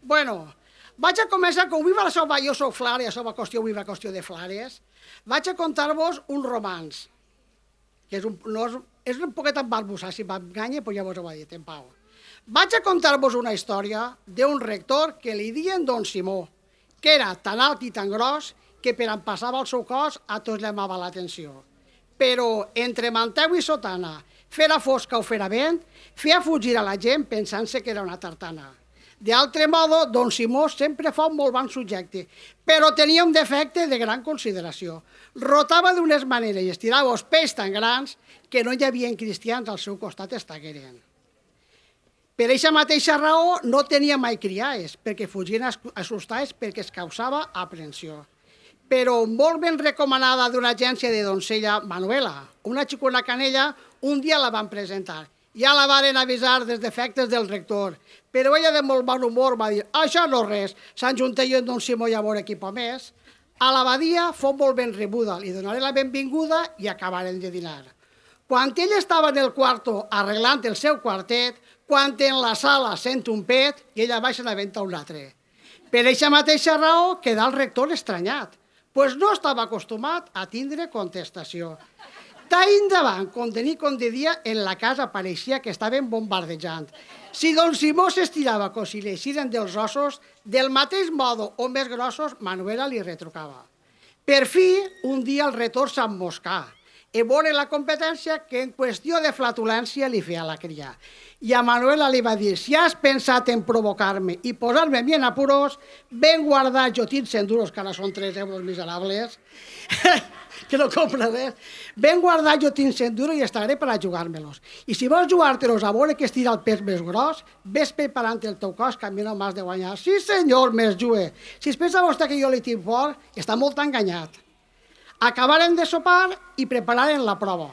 Bueno, vaig a començar, com jo soc Flare, això va qüestió de Flares, vaig a contar-vos un romanç, que és un poquet embarbussat, si m'enganya, però ja vos ho he dit, en pau. Vaig a contar-vos una història d'un rector que li diuen Don Simó, que era tan alt i tan gros que per on passava el seu cos a tots li amava l'atenció. Però entre manteu i sotana, fera fosca o fera vent, feia fugir a la gent pensant-se que era una tartana. D'altre modo, Don Simó sempre fa un molt bon subjecte, però tenia un defecte de gran consideració. Rotava d'unes maneres i estirava els pells tan grans que no hi havia cristians al seu costat estagueren. Per aquesta mateixa raó no tenia mai criades, perquè fugien assustades perquè es causava aprensió. Però molt ben recomanada d'una agència de doncella, Manuela, una xicona canella, un dia la van presentar. Ja la varen avisar dels defectes del rector, però ella de molt bon humor va dir «Això no res, Sant Junter i en Don Simó i a veure qui pot més». A l'abadia fou molt ben rebuda, li donaré la benvinguda i acabaren de dinar. Quan ell estava en el quarto arreglant el seu quartet, quan en la sala sent un pet i ella baixa a aventar un altre. Per aquesta mateixa raó quedà el rector estranyat, pues no estava acostumat a tindre contestació. D'ahir endavant, com de nit com de dia, en la casa pareixia que estaven bombardejant. Si Don Simó s'estirava com si li eixiren dels ossos, del mateix modo o més grossos, Manuela li retrucava. Per fi, un dia el rector s'emmoscà i veure la competència que en qüestió de flatulència li feia la cria. I a Manuela li va dir, si has pensat en provocar-me i posar-me bien apuros, ben guardar jotins enduros, que ara són 3 euros miserables, que no compra res, ben guardar jotins enduros i estaré per a jugar-me-los. I si vols jugar-te-los a veure que estira el pes més gros, ves preparant el teu cos, que a mi no m'has de guanyar. Sí senyor, més jugue. Si es pensa vostè que jo li tinc por, està molt enganyat. Acabaren de sopar i prepararen la prova.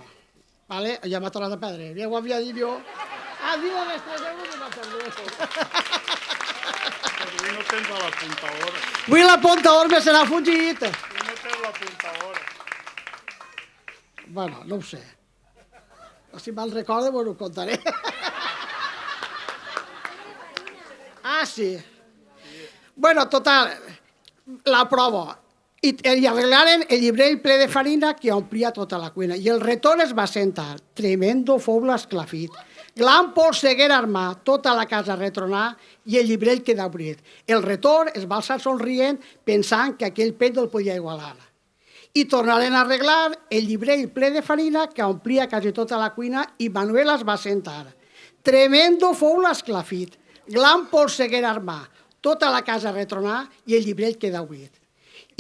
Ja m'ha tornat a perdre, ja ho havia dit jo. Diu les 3 euros i m'ha perdut. Avui no tens a l'apuntadora. Avui l'apuntador me se n'ha fugit. Avui no tens l'apuntadora. Bueno, no ho sé. Si me'n recordo, ho contaré. Sí. Bueno, total, la prova. I arreglaren el llibrell ple de farina que omplia tota la cuina. I el rector es va sentar, tremendo fou l'esclafit. Gran polseguer armar, tota la casa retronar i el llibrell quedà obrit. El rector es va alçar somrient pensant que aquell pet no el podia igualar. I tornaren a arreglar el llibrell ple de farina que omplia quasi tota la cuina i Manuela es va sentar. Tremendo fou l'esclafit. Gran polseguer armar, tota la casa retronar i el llibrell quedà obrit.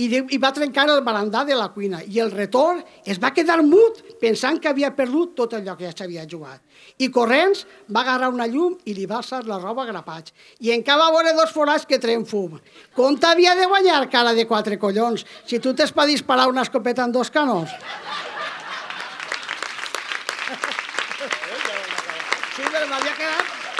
I va trencar el barandà de la cuina i el rector es va quedar mut pensant que havia perdut tot allò que ja s'havia jugat. I corrents va agarrar una llum i li va alçar la roba a grapats i encara va veure 2 forats que treien fum. Com t'havia de guanyar, cara de 4 collons, si tu t'es per disparar una escopeta en 2 canons? Sí, però m'havia quedat